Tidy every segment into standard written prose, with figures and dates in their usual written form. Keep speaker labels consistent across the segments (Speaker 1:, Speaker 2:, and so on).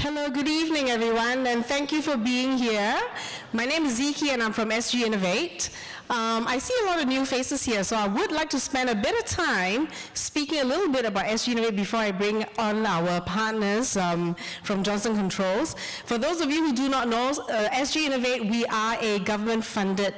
Speaker 1: Hello, good evening, everyone, and thank you for being here. My name is Ziki, and I'm from SGInnovate. I see a lot of new faces here, so I would like to spend a bit of time speaking a little bit about SGInnovate before I bring on our partners from Johnson Controls. For those of you who do not know, SGInnovate, we are a government-funded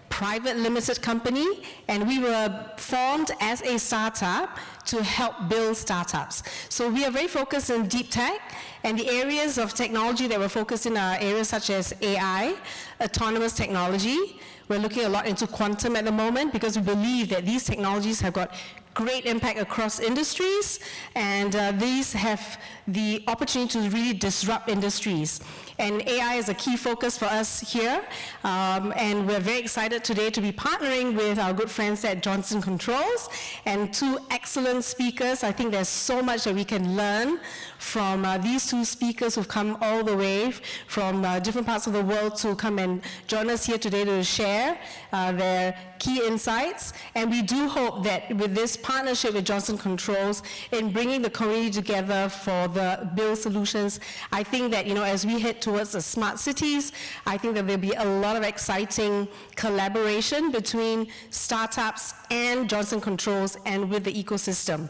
Speaker 1: private limited company, and we were formed as a startup to help build startups. So we are very focused in deep tech, and the areas of technology that we're focused in are areas such as AI, autonomous technology. We're looking a lot into quantum at the moment because we believe that these technologies have got great impact across industries, and these have the opportunity to really disrupt industries. And AI is a key focus for us here, and we're very excited today to be partnering with our good friends at Johnson Controls and two excellent speakers. I think there's so much that we can learn from these two speakers who've come all the way from different parts of the world to come and join us here today to share their key insights. And we do hope that with this partnership with Johnson Controls in bringing the community together for the build solutions, I think that, you know, as we head towards the smart cities, I think that there'll be a lot of exciting collaboration between startups and Johnson Controls and with the ecosystem.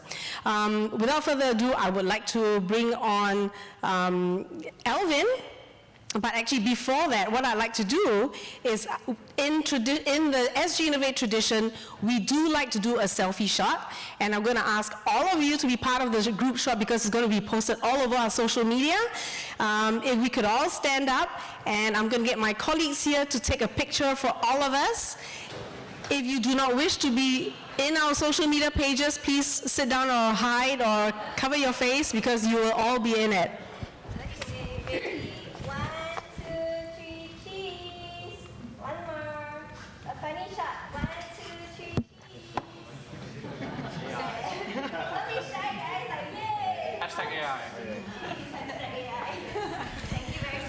Speaker 1: Without further ado, I would like to bring on Alvin. But actually, before that, what I'd like to do is, in the SGInnovate tradition, we do like to do a selfie shot, and I'm going to ask all of you to be part of the group shot because it's going to be posted all over our social media. If we could all stand up, and I'm going to get my colleagues here to take a picture for all of us. If you do not wish to be in our social media pages, please sit down or hide or cover your face because you will all be in it.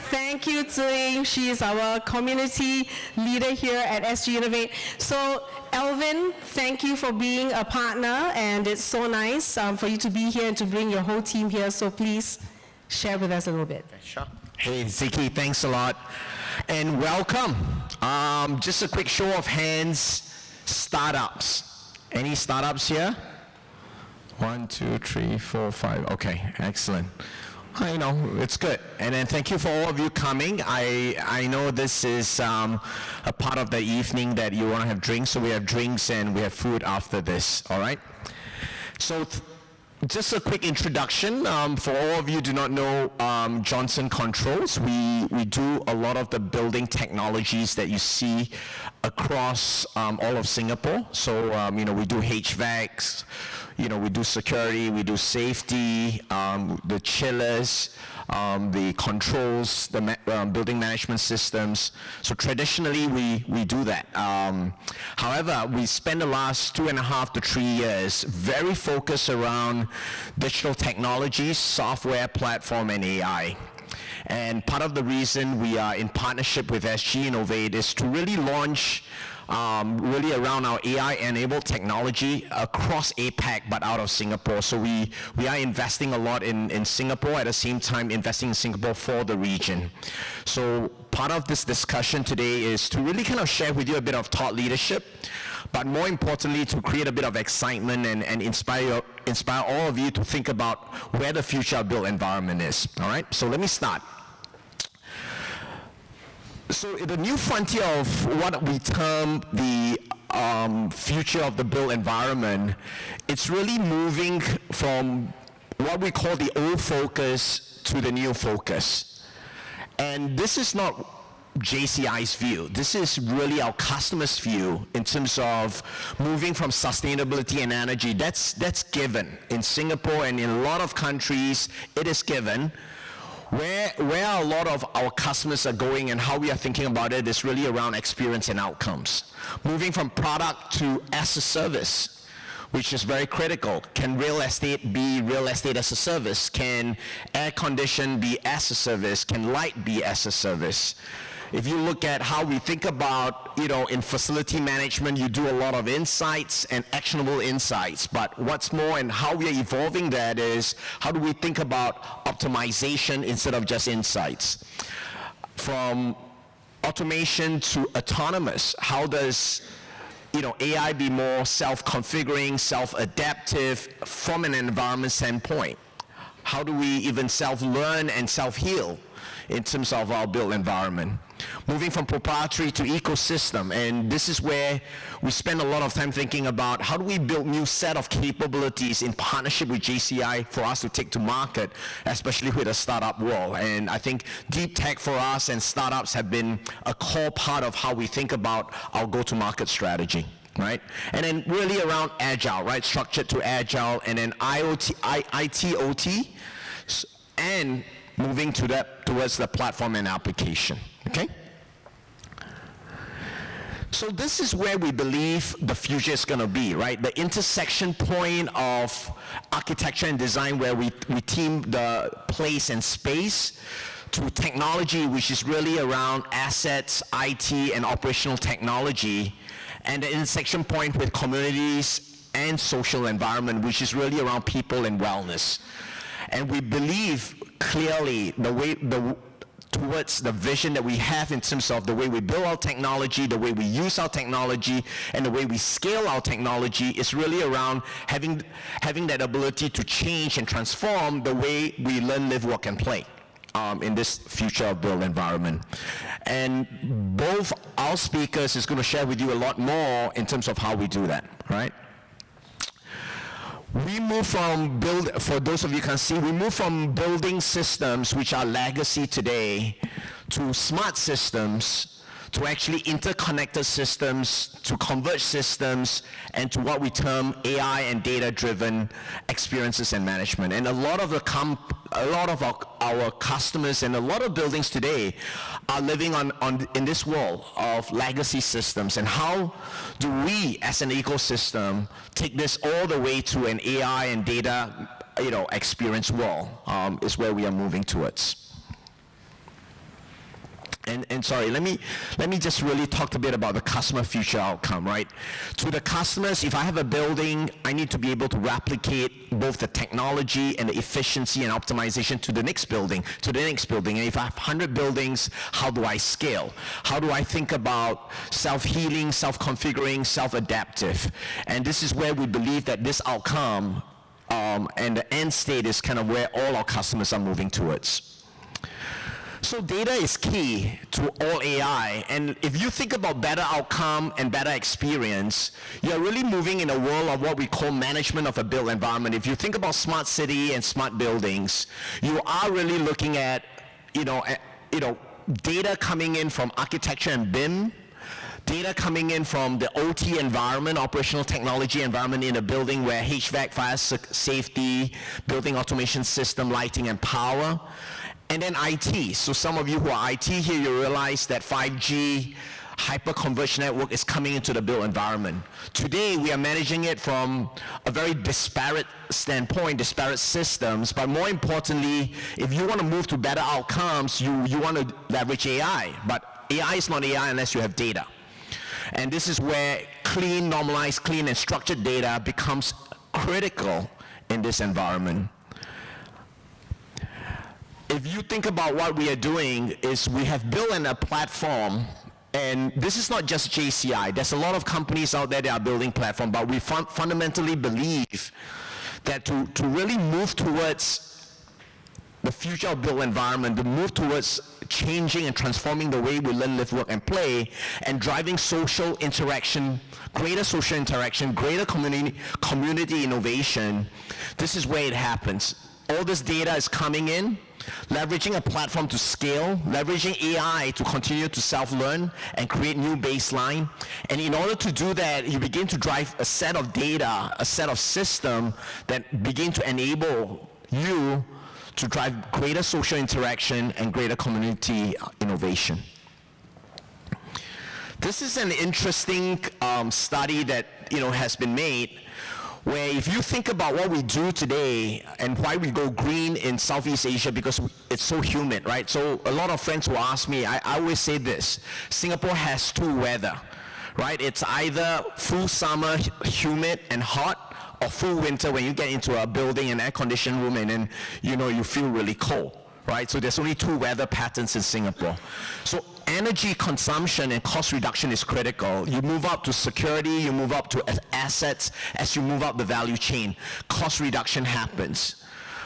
Speaker 1: Thank you, Tsing. She is our community leader here at SGInnovate. So, Alvin, thank you for being a partner, and it's so nice for you to be here and to bring your whole team here. So please share with us a little bit.
Speaker 2: Sure. Hey, Ziki, thanks a lot, and welcome. Just a quick show of hands, startups. Any startups here? 1, 2, 3, 4, 5. Okay, excellent. I know, it's good. And then thank you for all of you coming. I know this is a part of the evening that you want to have drinks, so we have drinks and we have food after this, all right? So just a quick introduction. For all of you who do not know Johnson Controls, we do a lot of the building technologies that you see across all of Singapore. So, you know, we do HVACs, you know, we do security, we do safety, the chillers, the controls, the building management systems. So traditionally, we do that. However, we spent the last 2.5 to 3 years very focused around digital technologies, software, platform, and AI. And part of the reason we are in partnership with SGInnovate is to really launch really around our AI-enabled technology across APAC, but out of Singapore. So we are investing a lot in Singapore, at the same time investing in Singapore for the region. So part of this discussion today is to really kind of share with you a bit of thought leadership, but more importantly, to create a bit of excitement and inspire all of you to think about where the future of built environment is. All right, so let me start. So the new frontier of what we term the future of the built environment, it's really moving from what we call the old focus to the new focus. And this is not JCI's view. This is really our customers' view in terms of moving from sustainability and energy. That's given. In Singapore and in a lot of countries, it is given. Where a lot of our customers are going and how we are thinking about it is really around experience and outcomes. Moving from product to as a service. which is very critical. Can real estate be real estate as a service? Can air condition be as a service? Can light be as a service? If you look at how we think about, in facility management, you do a lot of insights and actionable insights. But what's more, and how we are evolving that is, how do we think about optimization instead of just insights? From automation to autonomous, how does AI be more self-configuring, self-adaptive from an environment standpoint? How do we even self-learn and self-heal in terms of our built environment? Moving from proprietary to ecosystem, and this is where we spend a lot of time thinking about how do we build new set of capabilities in partnership with JCI for us to take to market, especially with a startup world. And I think deep tech for us and startups have been a core part of how we think about our go-to-market strategy, right? And then really around agile, right? Structured to agile, and then IT, OT, and moving towards the platform and application, okay? So this is where we believe the future is going to be, right? The intersection point of architecture and design, where we team the place and space, to technology, which is really around assets, IT, and operational technology, and the intersection point with communities and social environment, which is really around people and wellness. And we believe clearly towards the vision that we have in terms of the way we build our technology, the way we use our technology, and the way we scale our technology is really around having that ability to change and transform the way we learn, live, work, and play in this future of built environment. And both our speakers is going to share with you a lot more in terms of how we do that, right? We move from for those of you who can see, we move from building systems which are legacy today to smart systems, to actually interconnected systems, to converged systems, and to what we term AI and data-driven experiences and management. And a lot of our customers and a lot of buildings today are living in this world of legacy systems. And how do we, as an ecosystem, take this all the way to an AI and data, experience world? Is where we are moving towards. And sorry, let me just really talk a bit about the customer future outcome, right? To the customers, if I have a building, I need to be able to replicate both the technology and the efficiency and optimization to the next building. And if I have 100 buildings, how do I scale? How do I think about self-healing, self-configuring, self-adaptive? And this is where we believe that this outcome and the end state is kind of where all our customers are moving towards. So data is key to all AI, and if you think about better outcome and better experience, you're really moving in a world of what we call management of a built environment. If you think about smart city and smart buildings, you are really looking at, data coming in from architecture and BIM, data coming in from the OT environment, operational technology environment in a building, where HVAC, fire safety, building automation system, lighting and power, and then IT. So some of you who are IT here, you realize that 5G hyper-converged network is coming into the built environment. Today, we are managing it from a very disparate standpoint, disparate systems, but more importantly, if you want to move to better outcomes, you want to leverage AI. But AI is not AI unless you have data. And this is where clean, normalized, clean, and structured data becomes critical in this environment. If you think about what we are doing, is we have built a platform, and this is not just JCI. There's a lot of companies out there that are building platform, but we fundamentally believe that to really move towards the future of built environment, to move towards changing and transforming the way we learn, live, work, and play, and driving social interaction, greater social interaction, greater community innovation, this is where it happens. All this data is coming in, leveraging a platform to scale, leveraging AI to continue to self-learn and create new baseline. And in order to do that, you begin to drive a set of data, a set of system that begin to enable you to drive greater social interaction and greater community innovation. This is an interesting study that has been made, where if you think about what we do today and why we go green in Southeast Asia, because it's so humid, right? So a lot of friends will ask me, I always say this, Singapore has two weather, right? It's either full summer, humid and hot, or full winter when you get into a building, an air-conditioned room, and then, you know, you feel really cold, right? So there's only two weather patterns in Singapore. So energy consumption and cost reduction is critical. You move up to security, you move up to assets, as you move up the value chain, cost reduction happens.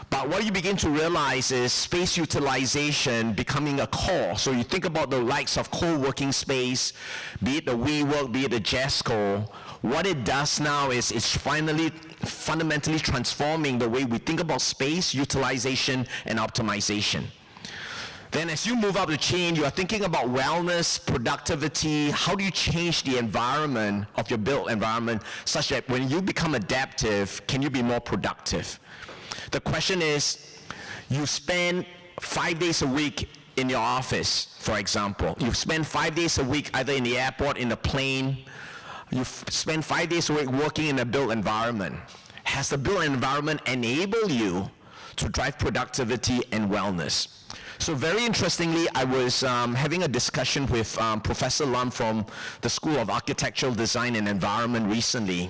Speaker 2: But what you begin to realize is space utilization becoming a core. So you think about the likes of co-working space, be it the WeWork, be it the Jesco. What it does now is it's fundamentally transforming the way we think about space utilization and optimization. Then as you move up the chain, you are thinking about wellness, productivity. How do you change the environment of your built environment such that when you become adaptive, can you be more productive? The question is, you spend 5 days a week in your office, for example. You spend 5 days a week either in the airport, in a plane. You spend 5 days a week working in a built environment. Has the built environment enabled you to drive productivity and wellness? So very interestingly, I was having a discussion with Professor Lam from the School of Architectural Design and Environment recently.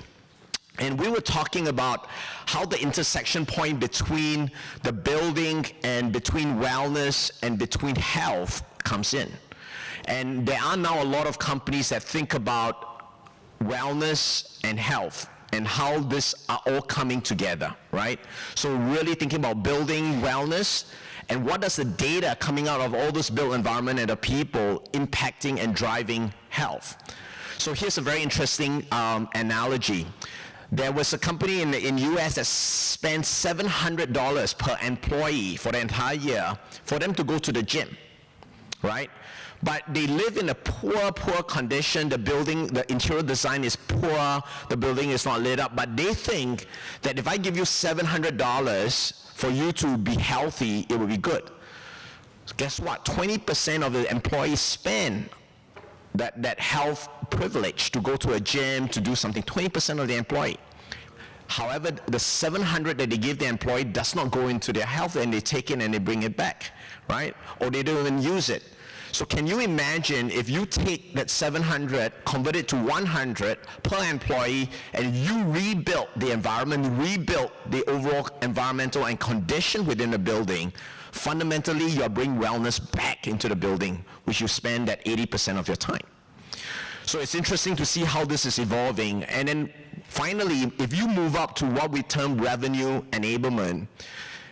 Speaker 2: And we were talking about how the intersection point between the building and between wellness and between health comes in. And there are now a lot of companies that think about wellness and health and how this are all coming together, right? So really thinking about building wellness and what does the data coming out of all this built environment and the people impacting and driving health. So here's a very interesting analogy. There was a company in the US that spent $700 per employee for the entire year for them to go to the gym, right? But they live in a poor condition. The building, the interior design is poor. The building is not lit up. But they think that if I give you $700 for you to be healthy, it will be good. So guess what? 20% of the employees spend that health privilege to go to a gym, to do something, 20% of the employee. However, the $700 that they give the employee does not go into their health, and they take it and they bring it back, right? Or they don't even use it. So can you imagine if you take that $700, convert it to $100 per employee, and you rebuilt the environment, rebuilt the overall environmental and condition within the building, fundamentally you're bringing wellness back into the building, which you spend that 80% of your time. So it's interesting to see how this is evolving. And then finally, if you move up to what we term revenue enablement,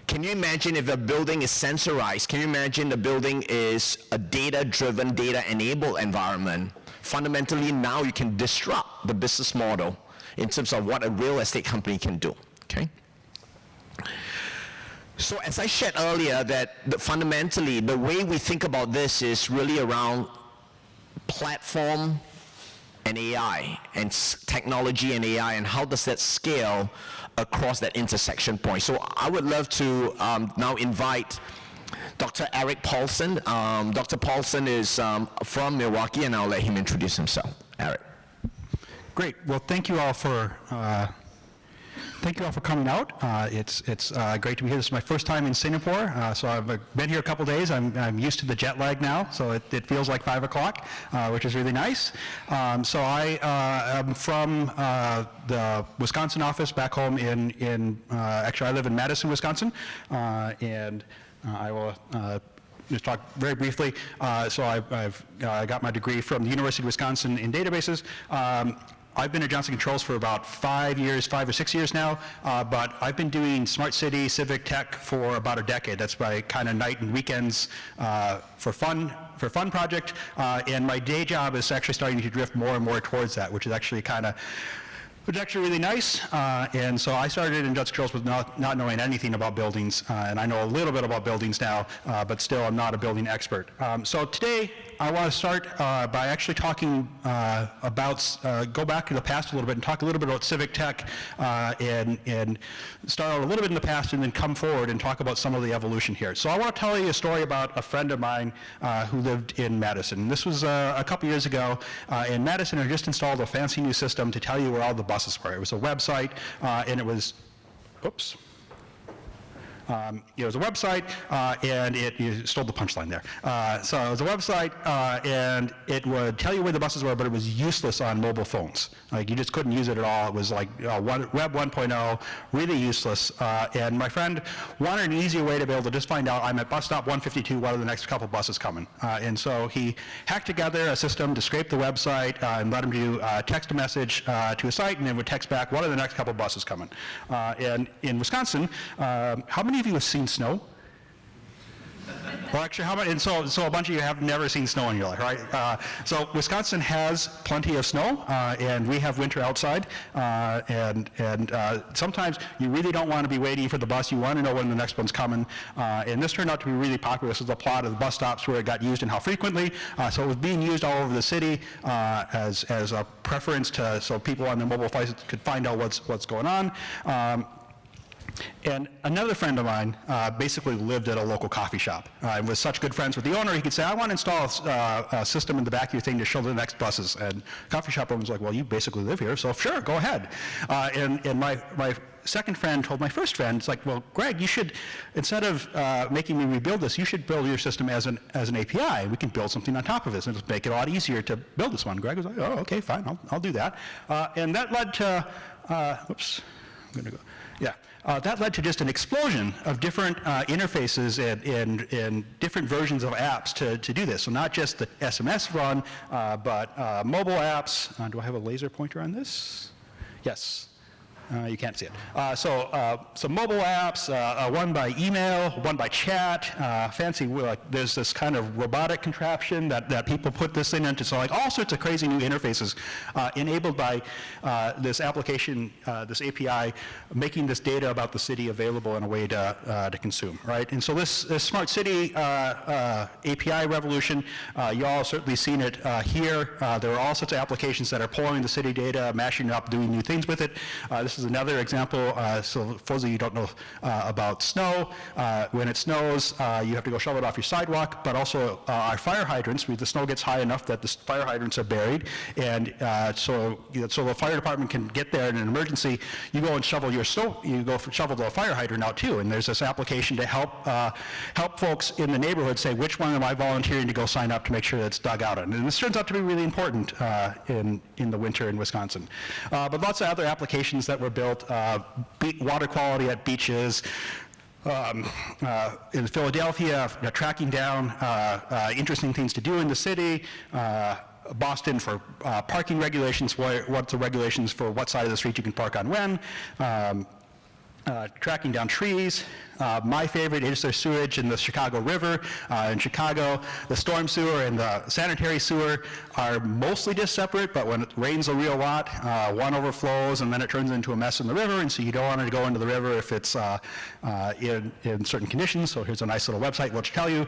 Speaker 2: can you imagine if a building is sensorized? Can you imagine the building is a data-driven, data-enabled environment? Fundamentally, now you can disrupt the business model in terms of what a real estate company can do, okay? So as I shared earlier, that fundamentally, the way we think about this is really around platform and AI, and technology and AI, and how does that scale across that intersection point. So I would love to now invite Dr. Erik Paulson. Dr. Paulson is from Milwaukee, and I'll let him introduce himself. Erik.
Speaker 3: Great. Well, thank you all for coming out. It's great to be here. This is my first time in Singapore, so I've been here a couple days. I'm used to the jet lag now, so it feels like 5 o'clock, which is really nice. So I am from the Wisconsin office back home actually I live in Madison, Wisconsin, and I will just talk very briefly. So I've got my degree from the University of Wisconsin in databases. I've been at Johnson Controls for about 5 or 6 years now, but I've been doing smart city, civic tech for about a decade. That's my kind of night and weekends for fun project, and my day job is actually starting to drift more and more towards that, which is actually really nice. And so I started in Johnson Controls with not knowing anything about buildings, and I know a little bit about buildings now, but still I'm not a building expert. So today I want to start by actually talking go back to the past a little bit and talk a little bit about civic tech, and start out a little bit in the past and then come forward and talk about some of the evolution here. So I want to tell you a story about a friend of mine who lived in Madison. This was a couple years ago, and Madison had just installed a fancy new system to tell you where all the bugs buses were. It was a website, and it was, oops. It was a website, and you stole the punchline there. So it was a website, and it would tell you where the buses were, but it was useless on mobile phones. Like, you just couldn't use it at all. It was like Web 1.0, really useless. And my friend wanted an easier way to be able to just find out, I'm at bus stop 152, what are the next couple buses coming? And so he hacked together a system to scrape the website and let him do text a message to a site, and then would text back, what are the next couple buses coming? And in Wisconsin, how many of you have seen snow? Well, actually, how many? And so a bunch of you have never seen snow in your life, right? So Wisconsin has plenty of snow, and we have winter outside. And sometimes you really don't want to be waiting for the bus. You want to know when the next one's coming. And this turned out to be really popular. This is the plot of the bus stops where it got used and how frequently. So it was being used all over the city as a preference so people on their mobile devices could find out what's going on. And another friend of mine basically lived at a local coffee shop and was such good friends with the owner, he could say, I want to install a system in the back of your thing to show the next buses. And coffee shop owner was like, well, you basically live here, so sure, go ahead. And my second friend told my first friend, it's like, well, Greg, you should, instead of making me rebuild this, you should build your system as an API. We can build something on top of this and just make it a lot easier to build this one. Greg was like, oh, okay, fine, I'll do that. And that led to, whoops, I'm going to go, yeah. That led to just an explosion of different interfaces and different versions of apps to do this. So not just the SMS run, but mobile apps. Do I have a laser pointer on this? Yes. You can't see it. So mobile apps, one by email, one by chat, fancy, there's this kind of robotic contraption that people put this thing into, so like all sorts of crazy new interfaces enabled by this application, this API, making this data about the city available in a way to consume, right? And so this smart city API revolution, you all have certainly seen it here. There are all sorts of applications that are pulling the city data, mashing it up, doing new things with it. This is another example. So for those of you who don't know about snow, when it snows, you have to go shovel it off your sidewalk, but also our fire hydrants, the snow gets high enough that the fire hydrants are buried, and so the fire department can get there in an emergency. You go and shovel your snow, shovel the fire hydrant out too, and there's this application to help folks in the neighborhood say, which one am I volunteering to go sign up to make sure that's dug out? And this turns out to be really important in the winter in Wisconsin. But lots of other applications that were built, water quality at beaches, in Philadelphia, tracking down interesting things to do in the city, Boston for parking regulations, what's the regulations for what side of the street you can park on when, tracking down trees. My favorite is their sewage in the Chicago River. In Chicago, the storm sewer and the sanitary sewer are mostly just separate, but when it rains a real lot, one overflows and then it turns into a mess in the river, and so you don't want it to go into the river if it's in certain conditions. So here's a nice little website which will tell you,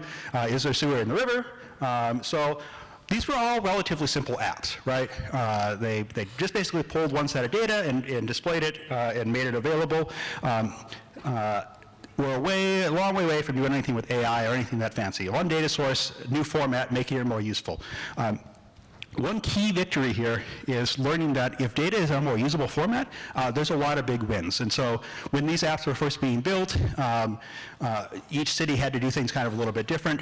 Speaker 3: is there sewer in the river? So these were all relatively simple apps, right? They just basically pulled one set of data and displayed it and made it available. We're a long way away from doing anything with AI or anything that fancy. One data source, new format, making it more useful. One key victory here is learning that if data is a more usable format, there's a lot of big wins. And so when these apps were first being built, each city had to do things kind of a little bit different.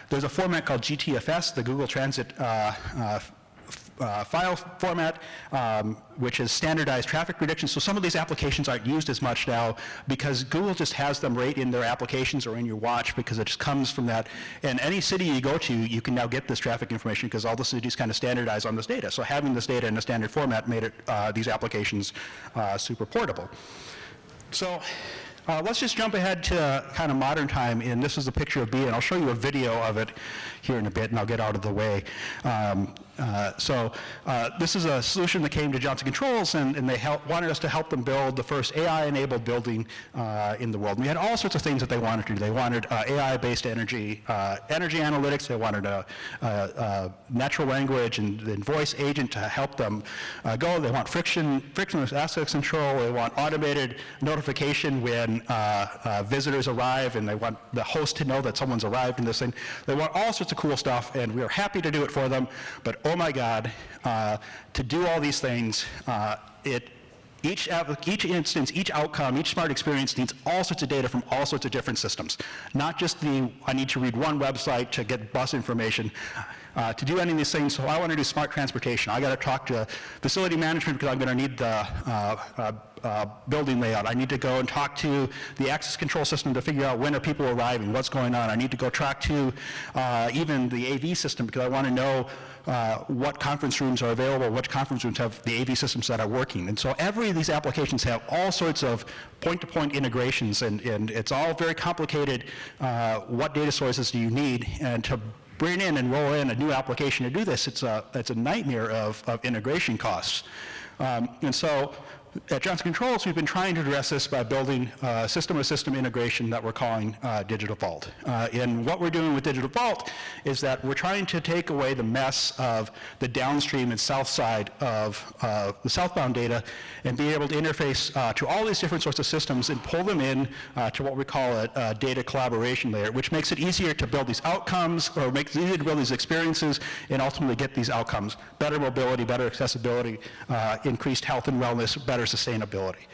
Speaker 3: There's a format called GTFS, the Google Transit file format, which is standardized traffic predictions. So some of these applications aren't used as much now because Google just has them right in their applications or in your watch because it just comes from that. And any city you go to, you can now get this traffic information because all the cities kind of standardize on this data. So having this data in a standard format made it these applications super portable. So let's just jump ahead to kind of modern time, and this is a picture of B, and I'll show you a video of it here in a bit, and I'll get out of the way. This is a solution that came to Johnson Controls, and they wanted us to help them build the first AI-enabled building in the world. And we had all sorts of things that they wanted to do. They wanted AI-based energy analytics. They wanted a natural language and voice agent to help them go. They want frictionless access control. They want automated notification when visitors arrive, and they want the host to know that someone's arrived in this thing. They want all sorts of cool stuff, and we are happy to do it for them. But oh my God, to do all these things, each instance, each outcome, each smart experience needs all sorts of data from all sorts of different systems. Not just I need to read one website to get bus information. To do any of these things, so I want to do smart transportation. I got to talk to facility management because I'm going to need the building layout. I need to go and talk to the access control system to figure out when are people arriving, what's going on. I need to go talk to even the AV system because I want to know what conference rooms are available, which conference rooms have the AV systems that are working. And so every of these applications have all sorts of point-to-point integrations, and it's all very complicated. What data sources do you need? And to bring in and roll in a new application to do this, it's a nightmare of integration costs. And so at Johnson Controls, we've been trying to address this by building a system-of-system integration that we're calling Digital Vault. And what we're doing with Digital Vault is that we're trying to take away the mess of the downstream and south side of the southbound data and be able to interface to all these different sorts of systems and pull them in to what we call a data collaboration layer, which makes it easier to build these outcomes, or makes it easier to build these experiences and ultimately get these outcomes. Better mobility, better accessibility, increased health and wellness, better sustainability.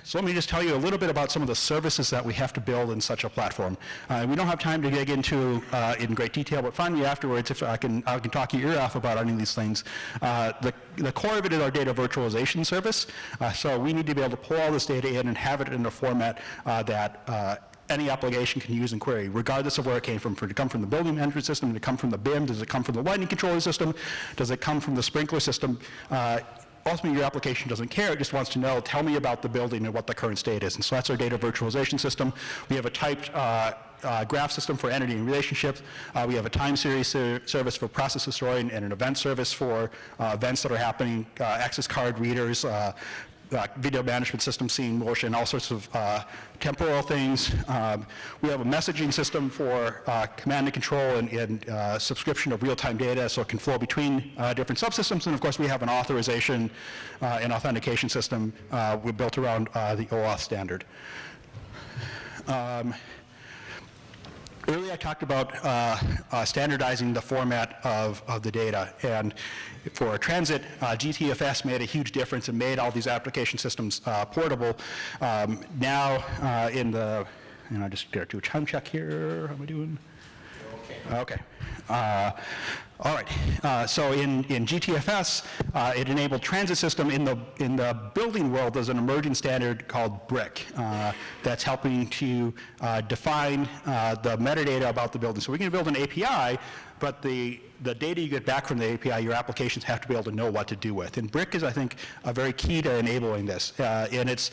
Speaker 3: So let me just tell you a little bit about some of the services that we have to build in such a platform. We don't have time to dig into in great detail, but find me afterwards if I can talk your ear off about any of these things. The core of it is our data virtualization service. So we need to be able to pull all this data in and have it in a format that any application can use and query, regardless of where it came from. Did it come from the building management system? Did it come from the BIM? Does it come from the lighting controller system? Does it come from the sprinkler system? Ultimately, your application doesn't care. It just wants to know, tell me about the building and what the current state is. And so that's our data virtualization system. We have a typed graph system for entity and relationships. We have a time series service for process historian and an event service for events that are happening, access card readers, video management system, seeing motion, all sorts of temporal things. We have a messaging system for command and control and subscription of real-time data so it can flow between different subsystems. And of course, we have an authorization and authentication system we built around the OAuth standard. Earlier I talked about standardizing the format of the data, and for transit, GTFS made a huge difference and made all these application systems portable. Now in the, I just got to do a time check here, how am I doing? Okay. All right. So in GTFS, it enabled transit system in the building world. There's an emerging standard called BRIC that's helping to define the metadata about the building. So we can build an API, but the data you get back from the API, your applications have to be able to know what to do with. And BRIC is, I think, a very key to enabling this. And it's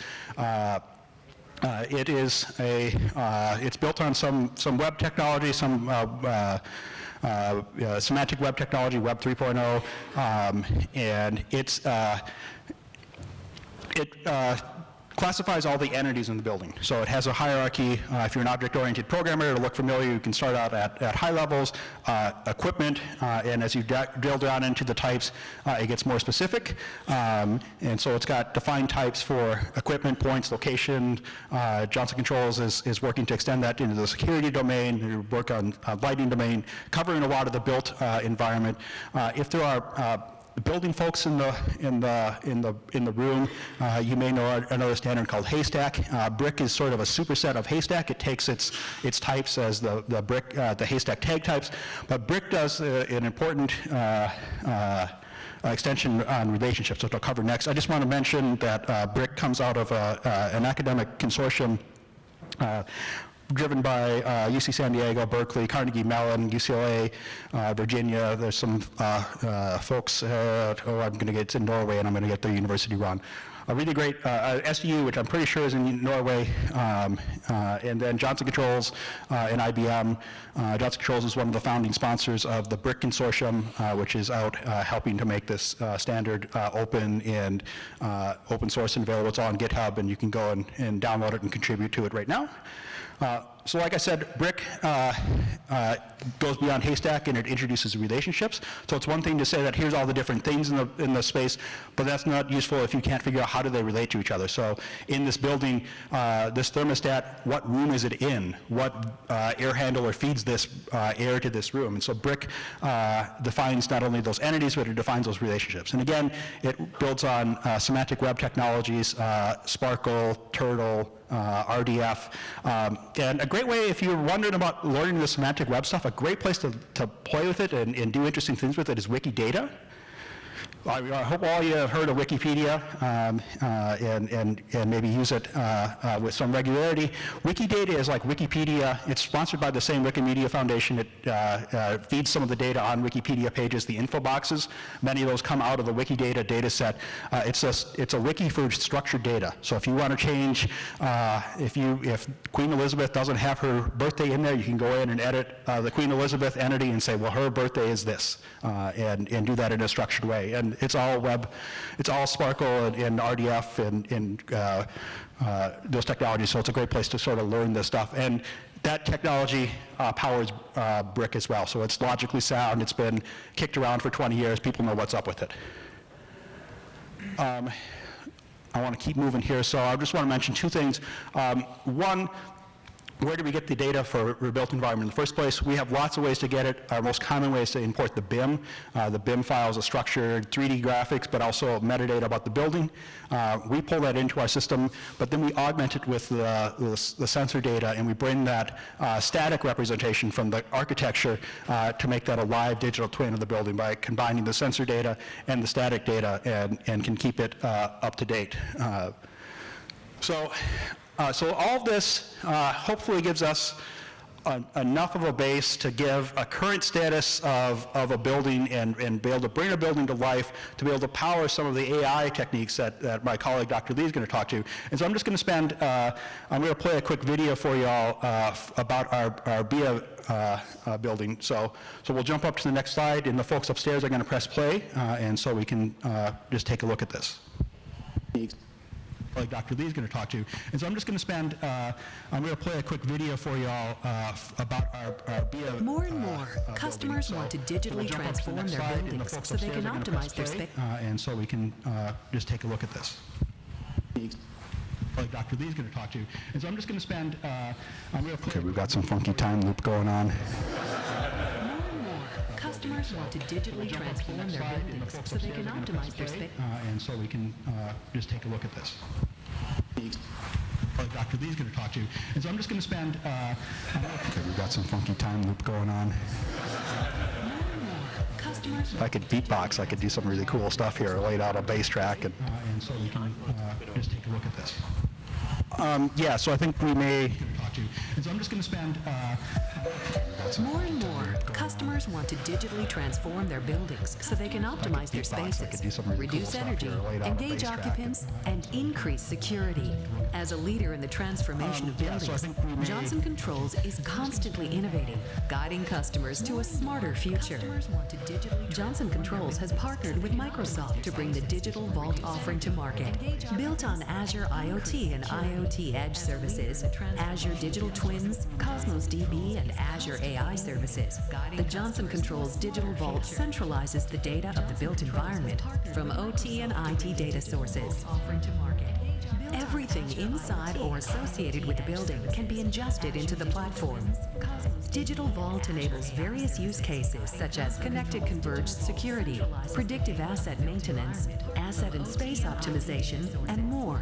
Speaker 3: it's built on some web technology, some semantic web technology, Web 3.0, and it classifies all the entities in the building. So it has a hierarchy. If you're an object-oriented programmer, it'll look familiar. You can start out at high levels, equipment, and as you drill down into the types, it gets more specific. And so it's got defined types for equipment, points, location. Johnson Controls is working to extend that into the security domain. We work on lighting domain, covering a lot of the built environment. If there are building folks in the room, you may know another standard called Haystack. BRIC is sort of a superset of Haystack. It takes its types as the BRIC, the Haystack tag types, but BRIC does an important extension on relationships, which I'll cover next. I just want to mention that BRIC comes out of an academic consortium driven by UC San Diego, Berkeley, Carnegie Mellon, UCLA, Virginia. There's some folks, I'm going to get to Norway, and I'm going to get the university wrong. A really great SDU, which I'm pretty sure is in Norway, and then Johnson Controls and IBM. Johnson Controls is one of the founding sponsors of the BRIC Consortium, which is out helping to make this standard open and open source and available. It's all on GitHub, and you can go and download it and contribute to it right now. So like I said, Brick goes beyond Haystack and it introduces relationships. So it's one thing to say that here's all the different things in the space, but that's not useful if you can't figure out how do they relate to each other. So in this building, this thermostat, what room is it in? What air handler feeds this air to this room? And so Brick defines not only those entities, but it defines those relationships. And again, it builds on semantic web technologies, Sparkle, Turtle, RDF, and a great way, if you're wondering about learning the semantic web stuff, a great place to play with it and do interesting things with it is Wikidata. I hope all you have heard of Wikipedia and maybe use it with some regularity. Wikidata is like Wikipedia. It's sponsored by the same Wikimedia Foundation. It feeds some of the data on Wikipedia pages, the info boxes. Many of those come out of the Wikidata data set. It's a wiki for structured data. So if you want to change, if Queen Elizabeth doesn't have her birthday in there, you can go in and edit the Queen Elizabeth entity and say, well, her birthday is this, and do that in a structured way. And it's all web, it's all Sparkle and RDF and those technologies, so it's a great place to sort of learn this stuff. And that technology powers Brick as well, so it's logically sound, it's been kicked around for 20 years, people know what's up with it. I want to keep moving here, so I just want to mention two things. One, where do we get the data for a built environment in the first place? We have lots of ways to get it. Our most common way is to import the BIM. The BIM file is a structured 3D graphics, but also metadata about the building. We pull that into our system, but then we augment it with the sensor data, and we bring that static representation from the architecture to make that a live digital twin of the building by combining the sensor data and the static data, and can keep it up to date. So all of this hopefully gives us enough of a base to give a current status of a building and be able to bring a building to life, to be able to power some of the AI techniques that my colleague Dr. Lee is going to talk to. And so I'm just going to spend, I'm going to play a quick video for you all about our BIA building. So we'll jump up to the next slide, and the folks upstairs are going to press play, and so we can just take a look at this. Like Dr. Lee is going to talk to. And so I'm just going to spend, I'm going to play a quick video for you all about our BIA.
Speaker 4: More and more customers want to digitally transform their buildings so they can optimize their space.
Speaker 3: And so we can just take a look at this. Like Dr. Lee is going to talk to. And so I'm just going to spend, I'm going to play. Okay, we've got some funky time loop going on.
Speaker 4: Customers want to digitally transform their buildings so they can optimize their space.
Speaker 3: And so we can just take a look at this. Like Dr. Lee is going to talk to. And so I'm just going to spend. Okay, we've got some funky time loop going on.
Speaker 4: Customers.
Speaker 3: If I could beatbox, I could do some really cool stuff here, laid out a bass track. And so we can just take a look at this. Yeah, so I think we may. And so I'm just going to spend.
Speaker 4: More and more customers want to digitally transform their buildings so they can optimize their spaces, reduce energy, engage occupants, and increase security. As a leader in the transformation of buildings, Johnson Controls is constantly innovating, guiding customers to a smarter future. Johnson Controls has partnered with Microsoft to bring the Digital Vault offering to market. Built on Azure IoT and IoT Edge services, Azure Digital Twins, Cosmos DB, and Azure AI services, the Johnson Controls Digital Vault centralizes the data of the built environment from OT and IT data sources. Everything inside or associated with the building can be ingested into the platform. Digital Vault enables various use cases such as connected converged security, predictive asset maintenance, asset and space optimization, and more.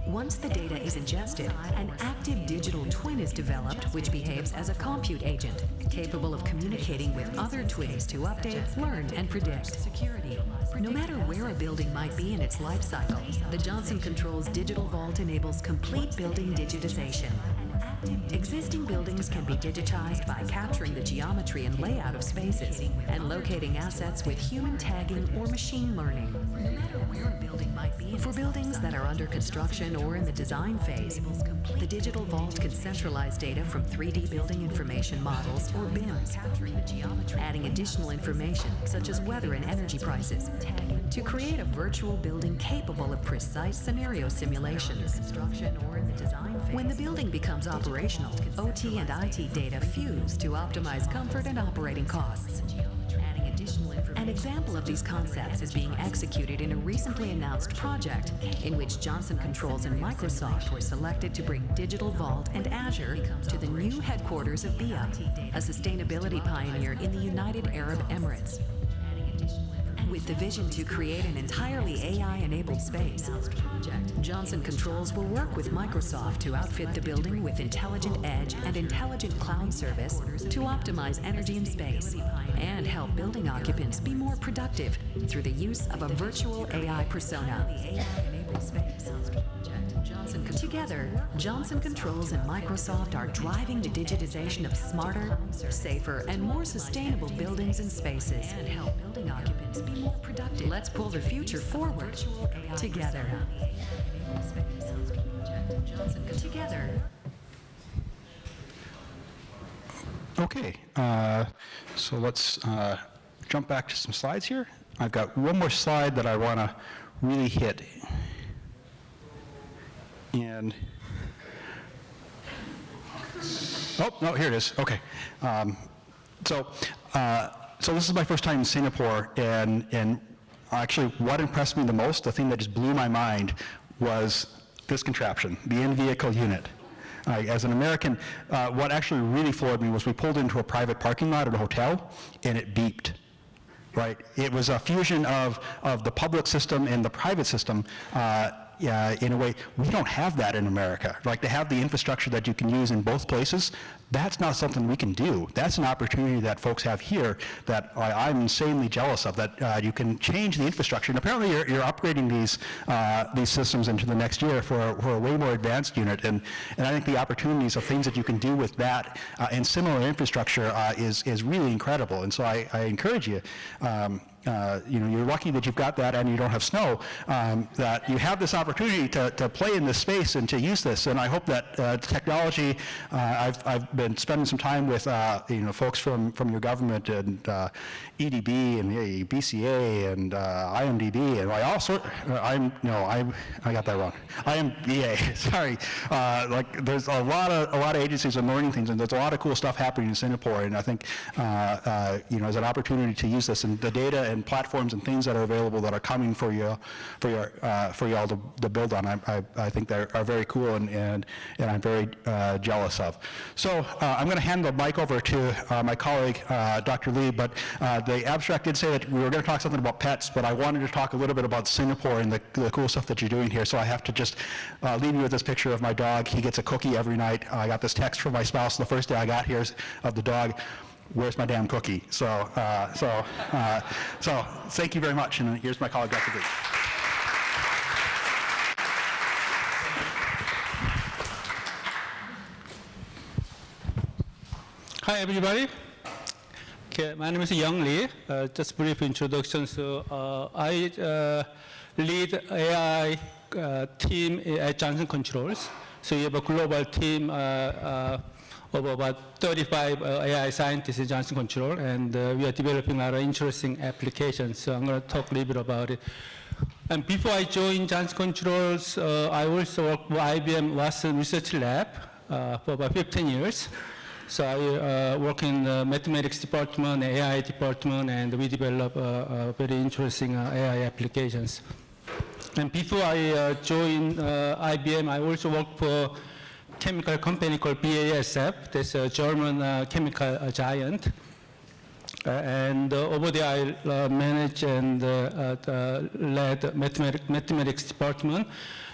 Speaker 4: Once the data is ingested, an active digital twin is developed which behaves as a compute agent, capable of communicating with other twins to update, learn, and predict. No matter where a building might be in its life cycle, the Johnson Controls Digital Vault enables complete building digitization. Existing buildings can be digitized by capturing the geometry and layout of spaces and locating assets with human tagging or machine learning. No matter where a building might be. For buildings that are under construction or in the design phase, the Digital Vault can centralize data from 3D building information models or BIMs, adding additional information such as weather and energy prices to create a virtual building capable of precise scenario simulations. When the building becomes operational, operational, OT and IT data fuse to optimize comfort and operating costs. An example of these concepts is being executed in a recently announced project in which Johnson Controls and Microsoft were selected to bring Digital Vault and Azure to the new headquarters of BIA, a sustainability pioneer in the United Arab Emirates. With the vision to create an entirely AI-enabled space, Johnson Controls will work with Microsoft to outfit the building with intelligent edge and intelligent cloud service to optimize energy and space, and help building occupants be more productive through the use of a virtual AI persona. Together, Johnson Controls and Microsoft are driving the digitization of smarter, safer, and more sustainable buildings and spaces, and help building occupants be more productive. Let's pull the future forward together. Together.
Speaker 3: Okay, so let's jump back to some slides here. I've got one more slide that I want to really hit. And, oh, no, here it is, okay. So this is my first time in Singapore, and actually what impressed me the most, the thing that just blew my mind, was this contraption, the in-vehicle unit. As an American, what actually really floored me was we pulled into a private parking lot at a hotel, and it beeped. Right? It was a fusion of the public system and the private system. In a way, we don't have that in America. Like, to have the infrastructure that you can use in both places, that's not something we can do. That's an opportunity that folks have here that I'm insanely jealous of, that you can change the infrastructure. And apparently you're upgrading these systems into the next year for a way more advanced unit. And I think the opportunities of things that you can do with that and similar infrastructure is really incredible. And so I encourage you, you're lucky that you've got that and you don't have snow, that you have this opportunity to play in this space and to use this. And I hope that technology, I've been spending some time with folks from your government and EDB and the BCA and IMDB and I got that wrong. IMBA, sorry. There's a lot of agencies and learning things, and there's a lot of cool stuff happening in Singapore. And I think as an opportunity to use this, and the data and platforms and things that are available that are coming for you all to build on, I think they are very cool, and I'm very jealous of. So I'm going to hand the mic over to my colleague, Dr. Lee, but the abstract did say that we were going to talk something about pets, but I wanted to talk a little bit about Singapore and the cool stuff that you're doing here, so I have to just leave you with this picture of my dog. He gets a cookie every night. I got this text from my spouse the first day I got here of the dog, "Where's my damn cookie?" So thank you very much, and here's my colleague, Dr. Lee.
Speaker 5: Hi, everybody. Okay, my name is Young Lee. Just brief introduction. So I lead AI team at Johnson Controls. So we have a global team of about 35 AI scientists in Johnson Controls, and we are developing a lot of interesting applications. So I'm going to talk a little bit about it. And before I joined Johnson Controls, I also worked with IBM Watson Research Lab for about 15 years. So I work in the mathematics department, AI department, and we develop very interesting AI applications. And before I joined IBM, I also worked for a chemical company called BASF. That's a German chemical giant. And over there, I managed and led mathematics department.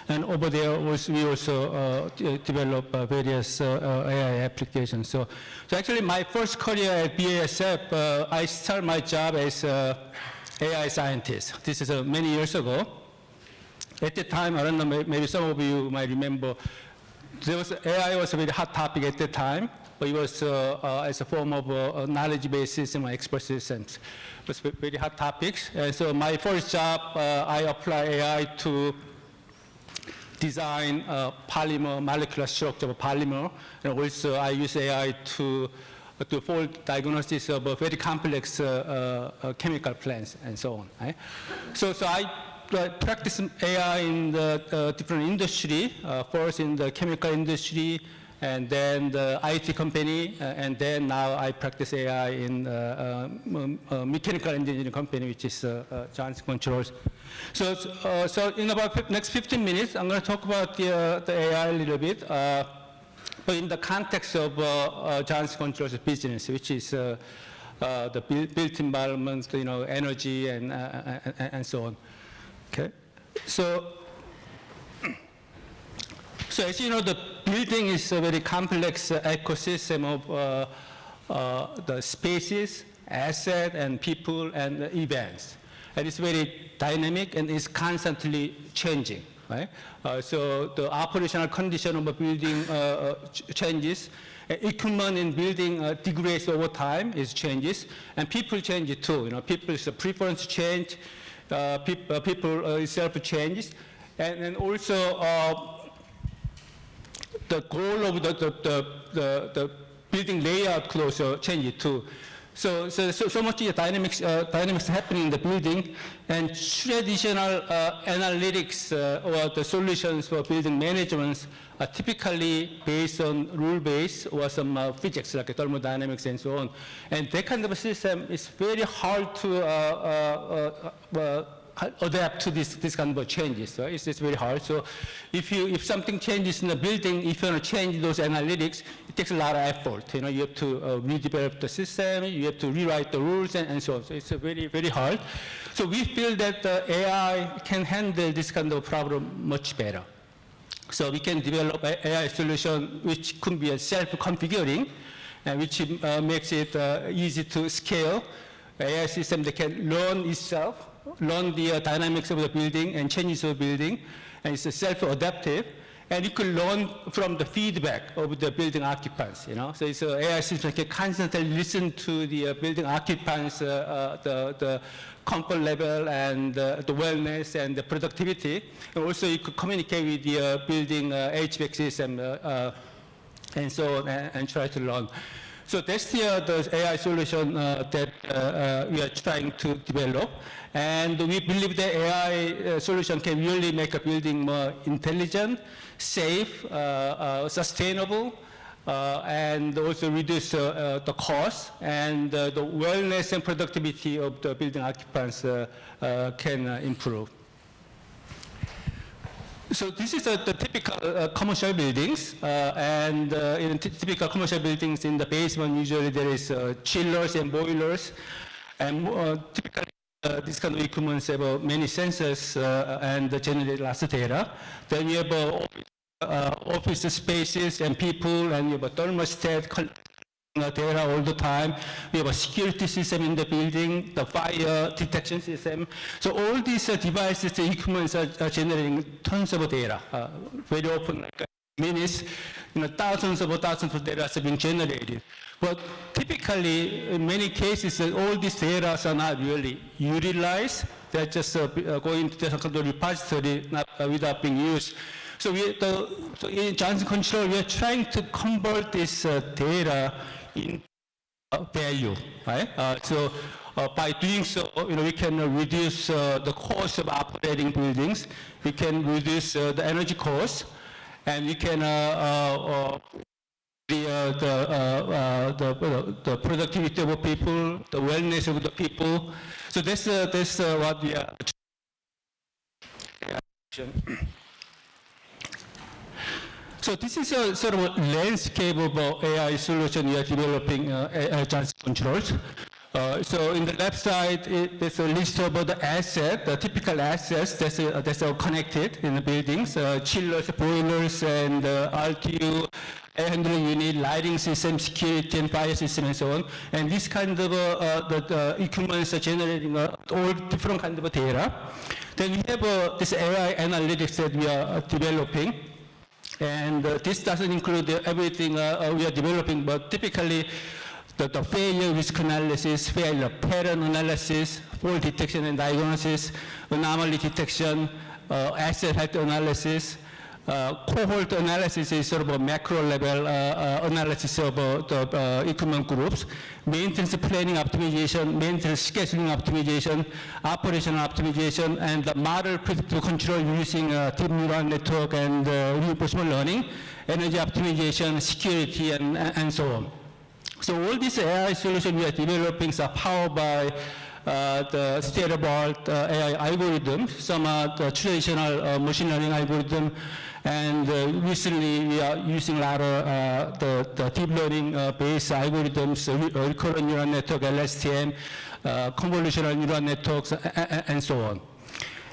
Speaker 5: And over there, we also develop various AI applications. So actually, my first career at BASF, I started my job as an AI scientist. This is many years ago. At the time, I don't know, maybe some of you might remember, AI was a very hot topic at the time, but it was as a form of knowledge-based system or expert systems. It was very hot topics. And so my first job, I applied AI to design polymer, molecular structure of polymer. And also I use AI to full diagnosis of very complex chemical plants and so on. Right? So I practice AI in the different industry, first in the chemical industry, and then the IT company, and then now I practice AI in mechanical engineering company, which is Johnson Controls. So in about next 15 minutes, I'm going to talk about the AI a little bit, but in the context of Johnson Controls business, which is the built environment, energy and so on. Okay, so as you know, the building is a very complex ecosystem of the spaces, assets, and people, and events. And it's very dynamic and it's constantly changing, right? So the operational condition of a building changes. Equipment in building degrades over time, it changes, and people change too. People's preference change, people self changes, and also the goal of the building layout also changes too. So much dynamics happening in the building, and traditional analytics or the solutions for building management are typically based on rule-based or some physics like thermodynamics and so on. And that kind of a system is very hard to adapt to this kind of changes. Right? It's very hard. So if something changes in the building, if you want to change those analytics, it takes a lot of effort. You have to redevelop the system, you have to rewrite the rules and so on. So it's very, very hard. So we feel that AI can handle this kind of problem much better. So we can develop an AI solution which could be self-configuring, and which makes it easy to scale. AI system that can learn itself, learn the dynamics of the building and changes of the building, and it's self-adaptive, and it can learn from the feedback of the building occupants. So it's an AI system that can constantly listen to the building occupants, the comfort level and the wellness and the productivity, and also you could communicate with the building HVAC system and so on, and try to learn. So that's the AI solution that we are trying to develop. And we believe the AI solution can really make a building more intelligent, safe, sustainable, and also reduce the cost, and the wellness and productivity of the building occupants can improve. So this is the typical commercial buildings, and in typical commercial buildings, in the basement usually there is chillers and boilers, and typically this kind of equipment have many sensors and generate lots of data. Then we have office spaces and people, and we have a thermostat data all the time. We have a security system in the building, the fire detection system. So all these devices, the equipments are generating tons of data. Very often, like minutes, thousands of data are being generated. But typically, in many cases, all these data are not really utilized. They're just going to the kind of repository without being used. So in Johnson Control, we are trying to convert this data in value, right? By doing so, we can reduce the cost of operating buildings. We can reduce the energy costs, and we can the productivity of people, the wellness of the people. So that's what we are. So this is a sort of a landscape of AI solution we are developing at Johnson Controls. So in the left side, there's a list of the assets, the typical assets that's all connected in the buildings, chillers, boilers, and RTU, air handling unit, lighting system, security, and fire system, and so on. And this kind of the equipment are generating all different kind of data. Then we have this AI analytics that we are developing. And this doesn't include everything we are developing, but typically the failure risk analysis, failure pattern analysis, fault detection and diagnosis, anomaly detection, asset health analysis, Cohort analysis is sort of a macro level analysis of the equipment groups. Maintenance planning optimization, maintenance scheduling optimization, operational optimization, and the model predictive control using deep neural network and reinforcement learning, energy optimization, security, and so on. So all these AI solutions we are developing are powered by the state-of-the-art AI algorithms. Some are the traditional machine learning algorithm, and recently we are using a lot of the deep learning based algorithms, recurrent neural network, LSTM, convolutional neural networks, and so on.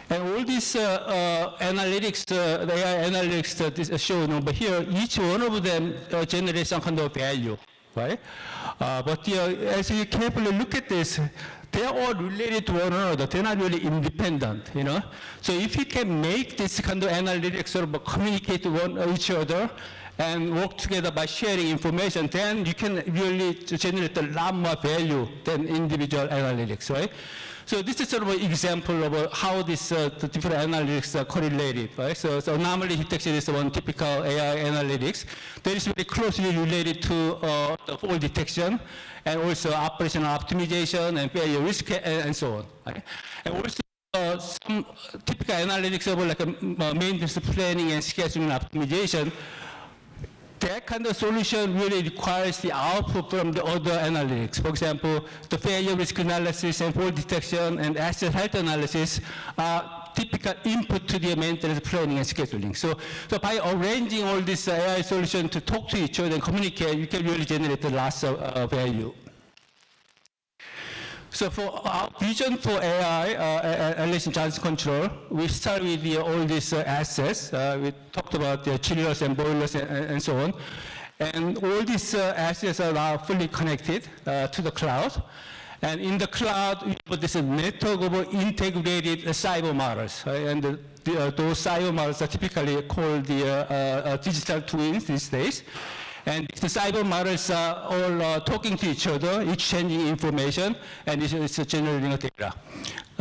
Speaker 5: And all these analytics, the AI analytics that is shown over here, each one of them generates some kind of value, right? But as you carefully look at this, they are all related to one another. They're not really independent, you know. So if you can make this kind of analytics sort of communicate with each other and work together by sharing information, then you can really generate a lot more value than individual analytics, right? So this is sort of an example of how this the different analytics are correlated, right? So anomaly detection is one typical AI analytics that is very closely related to the fault detection and also operational optimization and failure risk and so on, right? And also some typical analytics of like maintenance planning and scheduling optimization. That kind of solution really requires the output from the other analytics. For example, the failure risk analysis and fault detection and asset health analysis are typical input to the maintenance planning and scheduling. So by arranging all this AI solution to talk to each other and communicate, you can really generate lots of value. So for our vision for AI, at least in Johnson Control, we start with all these assets. We talked about the chillers and boilers and so on. And all these assets are now fully connected to the cloud. And in the cloud, we have this network of integrated cyber models. And those cyber models are typically called the digital twins these days. And the cyber models are all talking to each other, exchanging information, and it's generating data,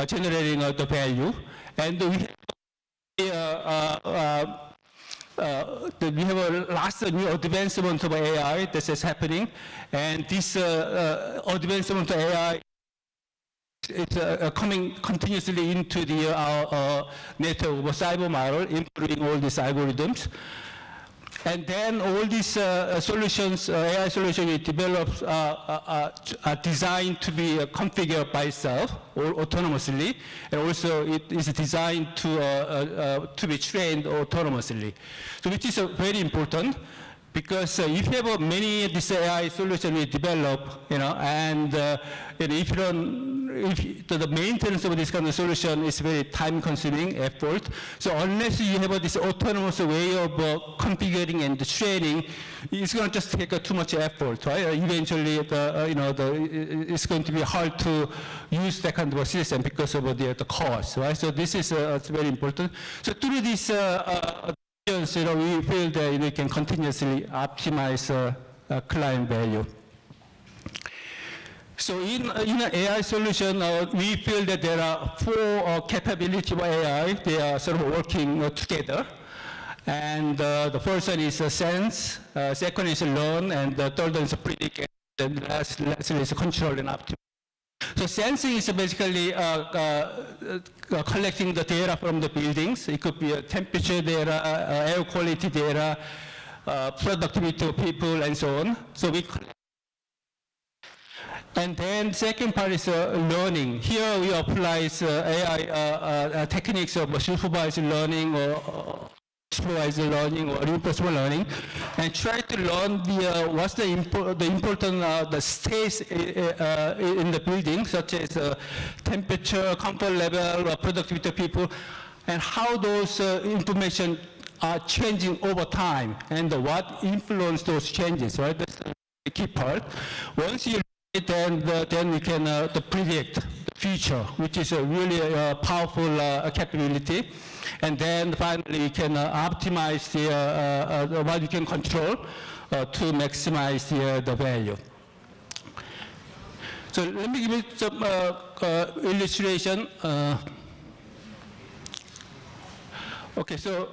Speaker 5: generating the value. And we have lots of new advancement of AI that is happening. And this advancement of AI is coming continuously into our network of cyber model, including all these algorithms. And then all these solutions, AI solutions we develop are designed to be configured by itself or autonomously, and also it is designed to be trained autonomously. So which is very important, because if you have many of these AI solutions we develop, you know, and if you don't, if the maintenance of this kind of solution is very time-consuming effort. So unless you have this autonomous way of configuring and training, it's going to just take too much effort, right? Eventually, it's going to be hard to use that kind of a system because of the cost, right? So this is very important. So through this, we feel that we can continuously optimize client value. So in an AI solution, we feel that there are four capabilities of AI. They are sort of working together. And the first one is sense, second is learn, and the third one is predict, and lastly is control and optimize. So sensing is basically collecting the data from the buildings. It could be temperature data, air quality data, productivity of people, and so on. So we collect. And then second part is learning. Here we apply AI techniques of supervised learning or supervised learning or reinforcement learning, and try to learn what's the important the states in the building, such as temperature, comfort level, productivity of people, and how those information are changing over time, and what influence those changes, right? That's the key part. Once you then we can predict the future, which is a really powerful capability. And then finally, you can optimize what you can control to maximize the value. So let me give you some illustration. Okay, so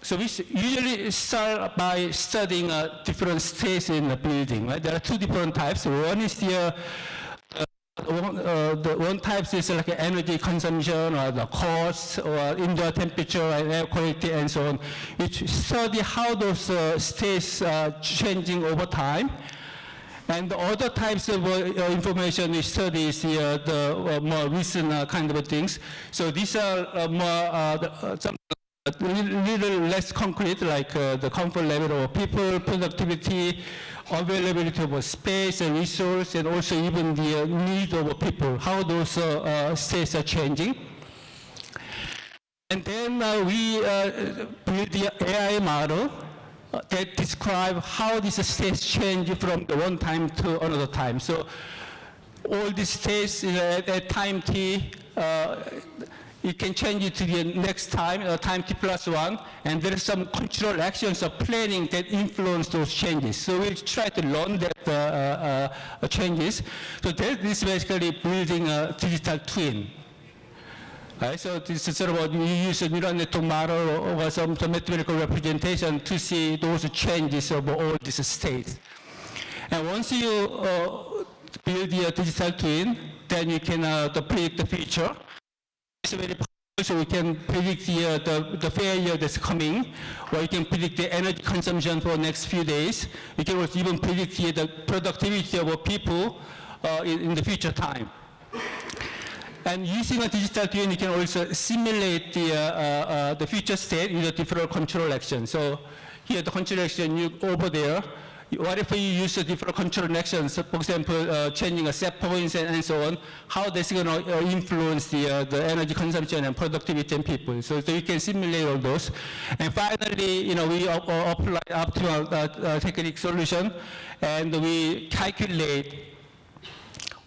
Speaker 5: So we usually start by studying different states in the building. Right? There are two different types. One is the one type is like energy consumption or the cost or indoor temperature and air quality and so on, which study how those states are changing over time. And the other types of information we study is the more recent kind of things. So these are more some little less concrete, like the comfort level of people, productivity, availability of space and resource, and also even the need of people, how those states are changing. And then we build the AI model that describe how these states change from the one time to another time. So all these states at time t, you can change it to the next time, time t plus 1, and there are some cultural actions of planning that influence those changes. So we'll try to learn that changes. So that is basically building a digital twin. Right, so this is sort of what we use a neural network model or some mathematical representation to see those changes of all these states. And once you build the digital twin, then you can predict the future. It's very powerful, so we can predict the failure that's coming, or you can predict the energy consumption for the next few days. You can also even predict the productivity of people in the future time. And using a digital twin, you can also simulate the future state with a different control action. So here, the control action over there, what if you use a different control actions, for example, changing a set points and so on, how that's going to influence the energy consumption and productivity in people. So you can simulate all those. And finally, we apply optimal technique solution, and we calculate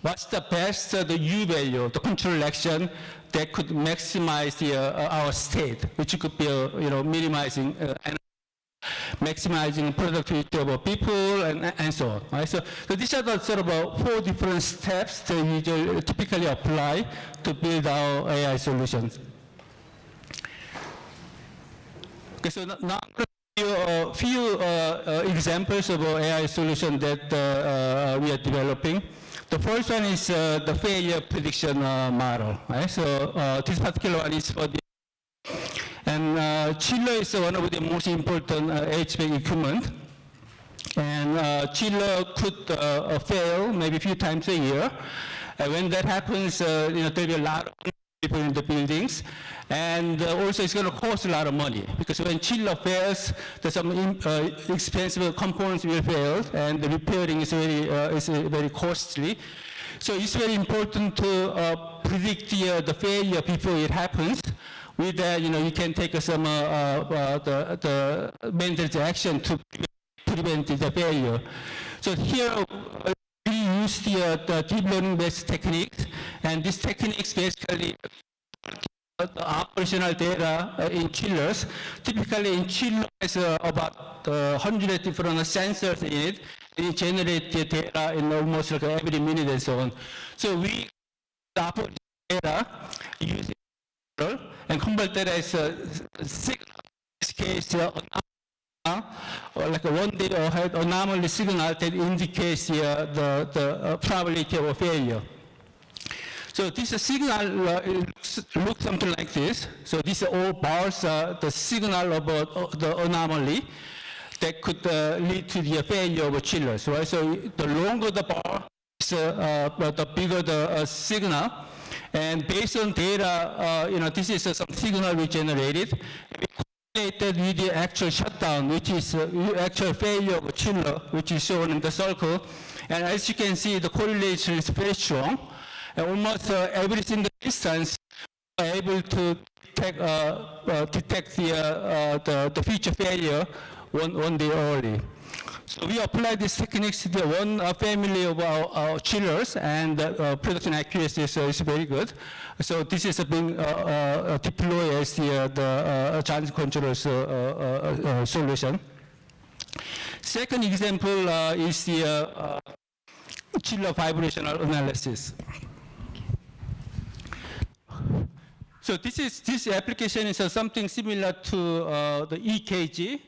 Speaker 5: what's the best the U value, the control action that could maximize our state, which could be minimizing and maximizing productivity of people and so on. Right? So these are the sort of 4 different steps that we typically apply to build our AI solutions. Okay, so now I'm going to give you a few examples of AI solution that we are developing. The first one is the failure prediction model. Right? So this particular one is for the, and chiller is one of the most important HVAC equipment. And chiller could fail maybe a few times a year. And when that happens, there'll be a lot of people in the buildings. And also it's going to cost a lot of money, because when chiller fails, there's some expensive components will fail, and the repairing is very costly. So it's very important to predict the failure before it happens. With that, you can take some the mandatory action to prevent the failure. So here we use the deep learning-based techniques, and these techniques basically the operational data in chillers. Typically in chillers, about 100 different sensors in it, and it generates the data in almost like every minute and so on. So we operate data using and convert that as a signal. In this case, like a 1 day ahead anomaly signal that indicates the probability of a failure. So this signal looks something like this. So these all bars are the signal about the anomaly that could lead to the failure of chillers. Right? So the longer the bar, the bigger the signal. And based on data, this is some signal we generated. We correlated with the actual shutdown, which is actual failure of a chiller, which is shown in the circle. And as you can see, the correlation is very strong. And almost every single instance, we are able to detect the future failure one day early. So we apply these techniques to the one family of our chillers, and production accuracy is very good. So this is being deployed as the transit controllers solution. Second example is the chiller vibrational analysis. So So this application is something similar to the EKG.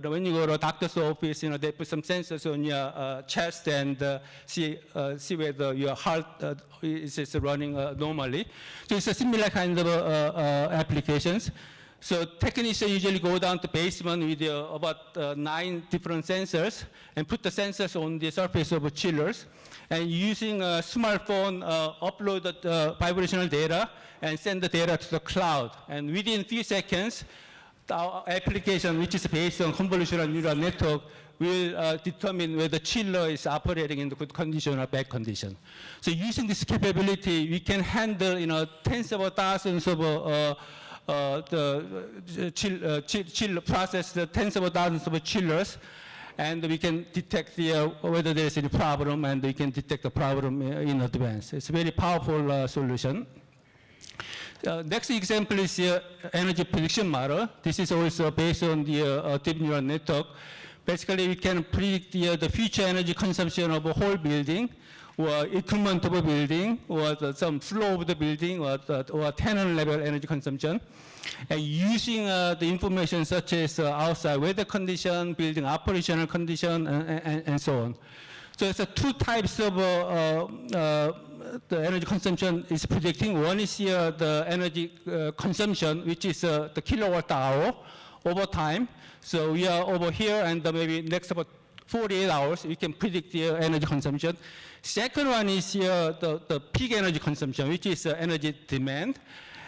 Speaker 5: When you go to a doctor's office, they put some sensors on your chest and see whether your heart is running normally. So it's a similar kind of applications. So technicians usually go down to basement with about 9 different sensors and put the sensors on the surface of chillers. And using a smartphone, upload the vibrational data and send the data to the cloud. And within a few seconds, our application, which is based on convolutional neural network, will determine whether the chiller is operating in the good condition or bad condition. So using this capability, we can handle tens of thousands of process the tens of thousands of chillers, and we can detect whether there is any problem, and we can detect the problem in advance. It's a very powerful solution. Next example is energy prediction model. This is also based on the deep neural network. Basically, we can predict the future energy consumption of a whole building, or equipment of a building, or some flow of the building, or tenant level energy consumption. And using the information such as outside weather condition, building operational condition, and so on. So it's two types of the energy consumption is predicting. One is the energy consumption, which is the kilowatt hour over time. So we are over here, and maybe next about 48 hours, we can predict the energy consumption. Second one is the peak energy consumption, which is energy demand.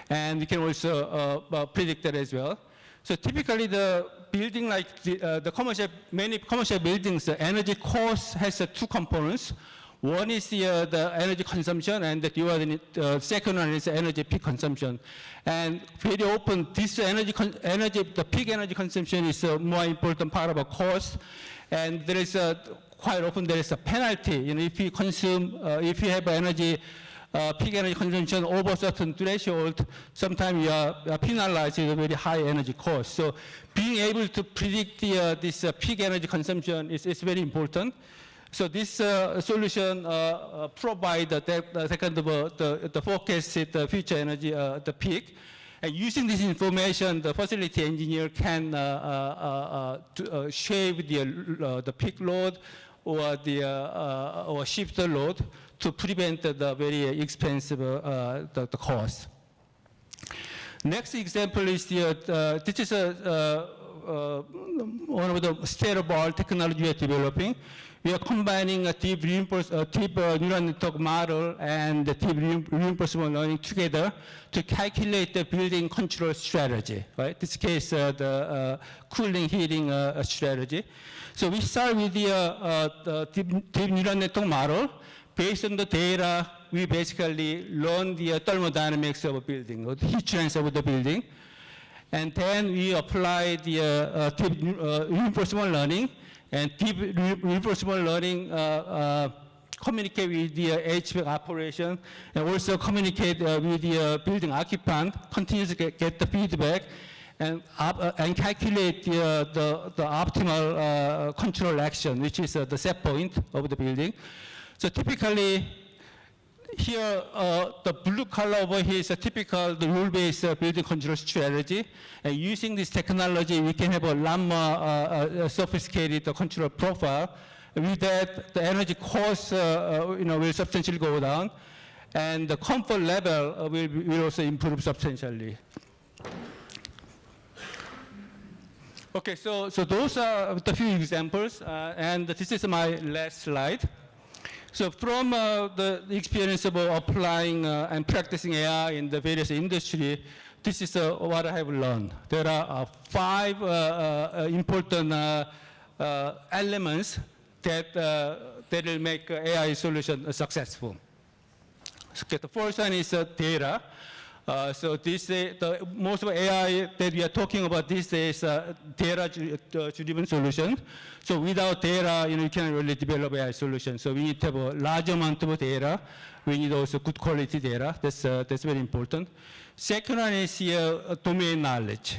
Speaker 5: And we can also predict that as well. So typically the building like many commercial buildings, the energy cost has two components. One is the energy consumption, and the second one is the energy peak consumption. And very often, this the peak energy consumption is a more important part of a cost. And there is quite often there is a penalty. If you consume, if you have peak energy consumption over a certain threshold, sometimes you are penalized with a very high energy cost. So being able to predict this peak energy consumption is very important. So this solution provides the forecasted future energy, the peak. And using this information, the facility engineer can shave the peak load or shift the load to prevent the very expensive the cost. Next example is this is one of the state-of-the-art technology we are developing. We are combining a deep neural network model and the deep reinforcement learning together to calculate the building control strategy. Right? In this case, the cooling, heating strategy. So we start with the deep neural network model. Based on the data, we basically learn the thermodynamics of a building, or the heat transfer of the building. And then we apply the deep reinforcement learning. And deep reinforcement learning communicate with the HVAC operation, and also communicate with the building occupant, continuously get the feedback, and calculate the optimal control action, which is the set point of the building. So typically, here, the blue color over here is a typical rule-based building control strategy. And using this technology, we can have a lot more sophisticated control profile. With that, the energy cost will substantially go down, and the comfort level will also improve substantially. Okay, so those are the few examples, and this is my last slide. So from the experience of applying and practicing AI in the various industries, this is what I have learned. There are 5 important elements that will make AI solution successful. Okay, the first one is data. So most of AI that we are talking about these days data-driven solution. So without data, you cannot really develop AI solutions. So we need to have a large amount of data. We need also good quality data. That's very important. Second one is domain knowledge.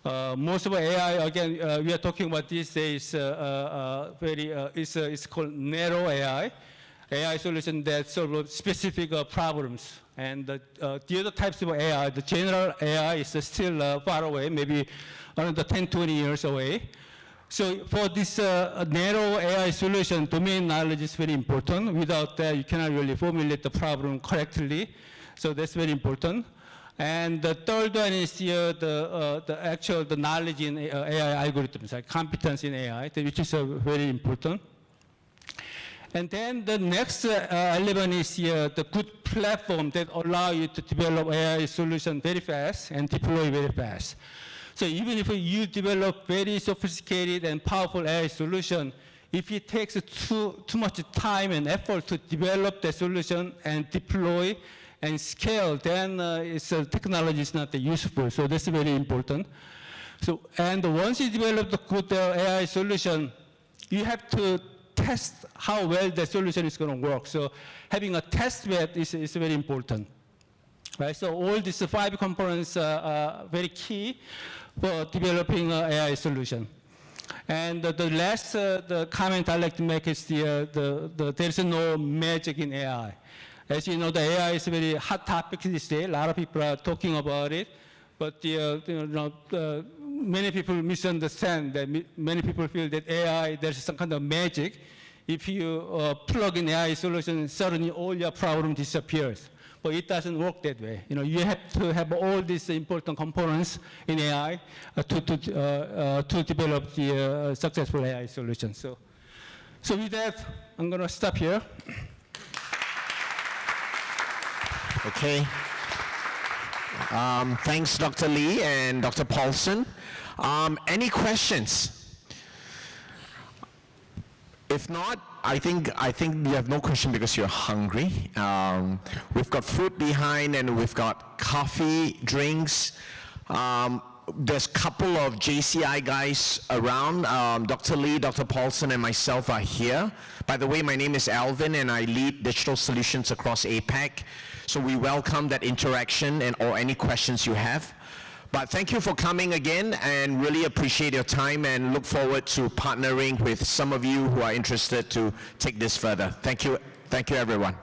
Speaker 5: Most of AI, again, we are talking about these days, it's called narrow AI. AI solution that solve specific problems. And the other types of AI, the general AI is still far away, maybe another 10, 20 years away. So for this narrow AI solution, domain knowledge is very important. Without that, you cannot really formulate the problem correctly. So that's very important. And the third one is the knowledge in AI algorithms, like competence in AI, which is very important. And then the next element is the good platform that allow you to develop AI solution very fast and deploy very fast. So even if you develop very sophisticated and powerful AI solution, if it takes too much time and effort to develop the solution and deploy and scale, then technology is not useful. So that's very important. So, and once you develop the good AI solution, you have to test how well the solution is going to work. So having a test bed is very important. Right? So all these 5 components are very key for developing an AI solution. And the last the comment I'd like to make is there's no magic in AI. As you know, the AI is a very hot topic these days. A lot of people are talking about it. But many people misunderstand that many people feel that AI, there's some kind of magic. If you plug in AI solution, suddenly all your problem disappears. But it doesn't work that way. You have to have all these important components in AI to develop the successful AI solution. So with that, I'm going to stop here.
Speaker 2: Okay. Thanks, Dr. Lee and Dr. Paulson. Any questions? If not, I think you have no question because you're hungry. We've got food behind and we've got coffee, drinks. There's a couple of JCI guys around. Dr. Lee, Dr. Paulson, and myself are here. By the way, my name is Alvin and I lead digital solutions across APAC. So we welcome that interaction or any questions you have. But thank you for coming again and really appreciate your time and look forward to partnering with some of you who are interested to take this further. Thank you everyone.